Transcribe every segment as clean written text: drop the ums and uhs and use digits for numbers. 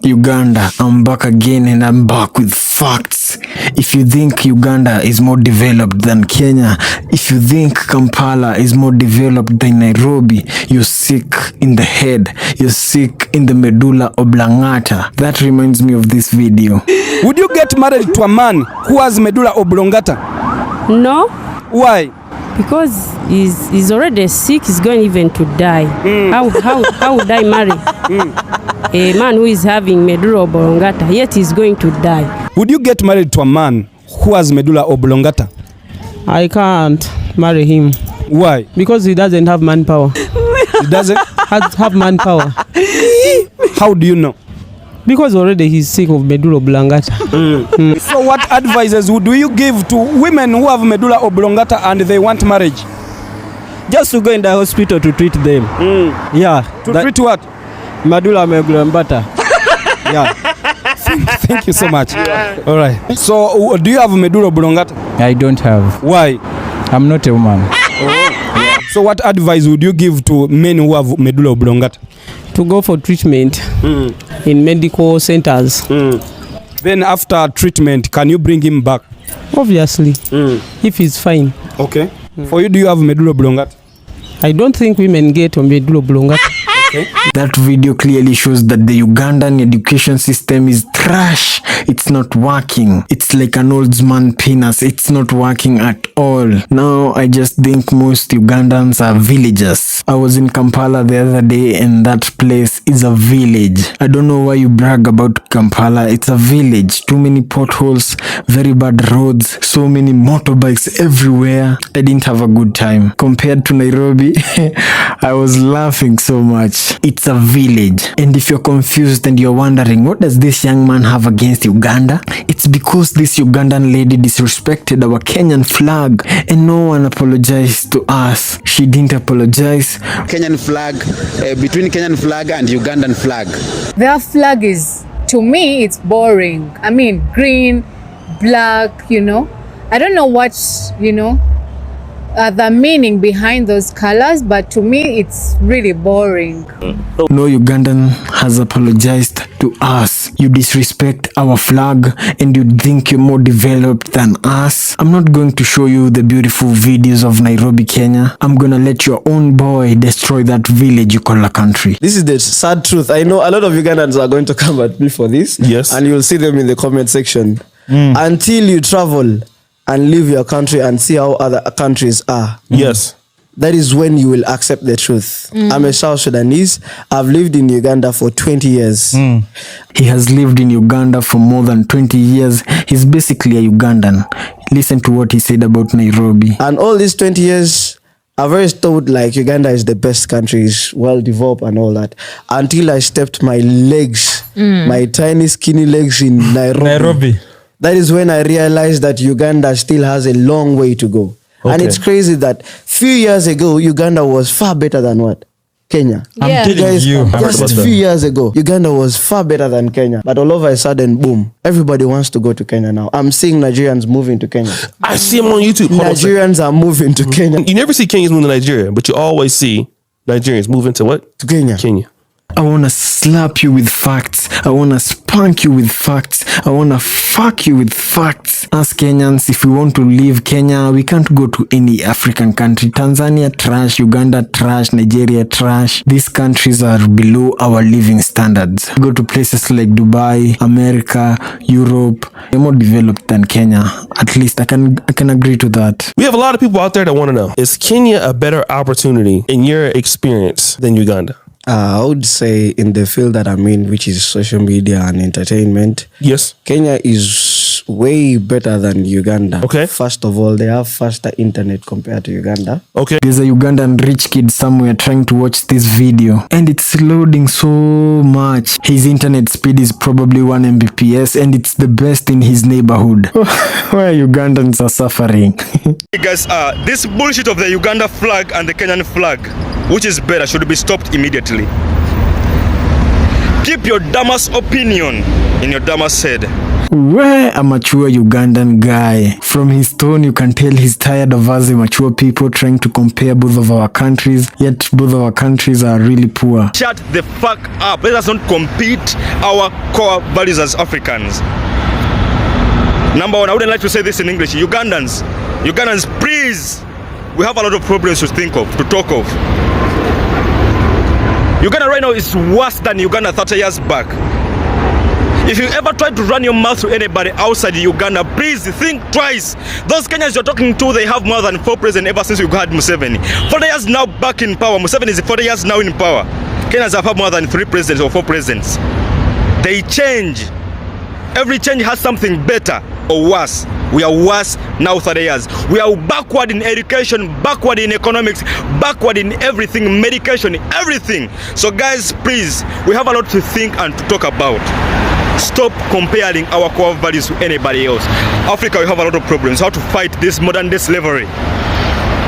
Uganda, I'm back again and I'm back with facts. If you think Uganda is more developed than Kenya, if you think Kampala is more developed than Nairobi, you're sick in the head. You're sick in the medulla oblongata. That reminds me of this video. Would you get married to a man who has medulla oblongata? No. Why? Because he's already sick, he's going even to die. How would I marry a man who is having medulla oblongata, yet he's going to die? Would you get married to a man who has medulla oblongata? I can't marry him. Why? Because he doesn't have manpower. He doesn't have manpower. How do you know? Because already he's sick of medulla oblongata. So what advices would you give to women who have medulla oblongata and they want marriage? Just to go in the hospital to treat them. Yeah. To treat what? Medulla oblongata. Yeah. Thank you so much. Yeah. All right. So do you have medulla oblongata? I don't have. Why? I'm not a woman. So what advice would you give to men who have medulla oblongata? To go for treatment in medical centers. Then after treatment, can you bring him back? Obviously, if he's fine. Okay. For you, do you have medulla oblongata? I don't think women get medulla oblongata. Okay. That video clearly shows that the Ugandan education system is trash. It's not working. It's like an old man penis. It's not working at all. Now I just think most Ugandans are villagers. I was in Kampala the other day and that place is a village. I don't know why you brag about Kampala. It's a village. Too many potholes, very bad roads, so many motorbikes everywhere. I didn't have a good time. Compared to Nairobi, I was laughing so much. It's a village. And if you're confused and you're wondering, what does this young man have against Uganda? It's because this Ugandan lady disrespected our Kenyan flag and no one apologized to us. She didn't apologize. Kenyan flag, between Kenyan flag and Ugandan flag. Their flag is, to me, it's boring. I mean, green, black, you know. I don't know what, you know, the meaning behind those colors, but to me it's really boring. No Ugandan has apologized to us. You disrespect our flag and you think you're more developed than us. I'm not going to show you the beautiful videos of Nairobi, Kenya. I'm gonna let your own boy destroy that village you call a country. This is the sad truth. I know a lot of Ugandans are going to come at me for this. Yes. And you'll see them in the comment section. Until you travel and leave your country and see how other countries are. Yes. That is when you will accept the truth. I'm a South Sudanese. I've lived in Uganda for 20 years. He has lived in Uganda for more than 20 years. He's basically a Ugandan. Listen to what he said about Nairobi. And all these 20 years, I've always thought like Uganda is the best country, is well developed and all that. Until I stepped my legs, my tiny skinny legs in Nairobi. That is when I realized that Uganda still has a long way to go. Okay. And it's crazy that few years ago, Uganda was far better than what? Kenya. Yeah. I'm telling you. Just a few years ago, Uganda was far better than Kenya. But all of a sudden, boom, everybody wants to go to Kenya now. I'm seeing Nigerians moving to Kenya. I see them on YouTube. Nigerians are moving to Kenya. You never see Kenyans moving to Nigeria, but you always see Nigerians moving to what? To Kenya. Kenya. I wanna slap you with facts. I wanna spank you with facts. I wanna fuck you with facts. As Kenyans, if we want to leave Kenya, we can't go to any African country. Tanzania trash, Uganda trash, Nigeria trash. These countries are below our living standards. Go to places like Dubai, America, Europe. They're more developed than Kenya. At least I can agree to that. We have a lot of people out there that want to know, is Kenya a better opportunity in your experience than Uganda? I would say in the field that I'm in, which is social media and entertainment, Yes. Kenya is way better than Uganda. Okay. First of all, they have faster internet compared to Uganda. Okay. There's a Ugandan rich kid somewhere trying to watch this video and it's loading so much. His internet speed is probably 1 Mbps and it's the best in his neighborhood. Where Ugandans are suffering. Hey guys, this bullshit of the Uganda flag and the Kenyan flag, which is better, should be stopped immediately. Keep your dumbass opinion in your dumbass head. Where a mature Ugandan guy. From his tone, you can tell he's tired of us immature people trying to compare both of our countries, yet both of our countries are really poor. Shut the fuck up. Let us not compete our core values as Africans. Number one, I wouldn't like to say this in English. Ugandans, please. We have a lot of problems to think of, to talk of. Uganda right now is worse than Uganda 30 years back. If you ever try to run your mouth to anybody outside Uganda, please think twice. Those Kenyans you're talking to, they have more than 4 presidents ever since we had Museveni. 40 years now back in power. Museveni is 40 years now in power. Kenyans have had more than 3 presidents or 4 presidents. They change. Every change has something better or worse. We are worse now 30 years. We are backward in education, backward in economics, backward in everything, medication, everything. So guys, please, we have a lot to think and to talk about. Stop comparing our core values to anybody else. Africa, we have a lot of problems. How to fight this modern day slavery.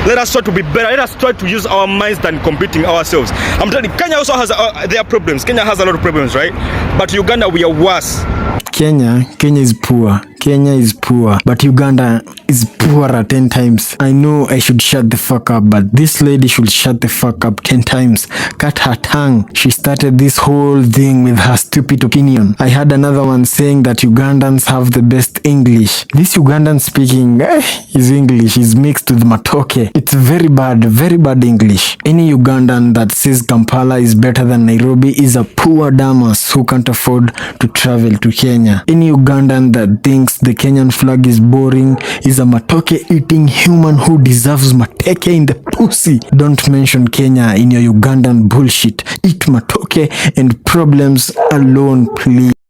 Let us try to be better. Let us try to use our minds than competing ourselves. I'm telling you, Kenya also has their problems. Kenya has a lot of problems, right? But Uganda, we are worse. Kenya is poor. Kenya is poor, but Uganda is poorer 10 times. I know I should shut the fuck up, but this lady should shut the fuck up 10 times. Cut her tongue. She started this whole thing with her stupid opinion. I had another one saying that Ugandans have the best English. This Ugandan speaking his English is mixed with matoke. It's very bad English. Any Ugandan that says Kampala is better than Nairobi is a poor damas who can't afford to travel to Kenya. Any Ugandan that thinks the Kenyan flag is boring is a matoke eating human who deserves mateke in the pussy. Don't mention Kenya in your Ugandan bullshit. Eat matoke and problems alone, please.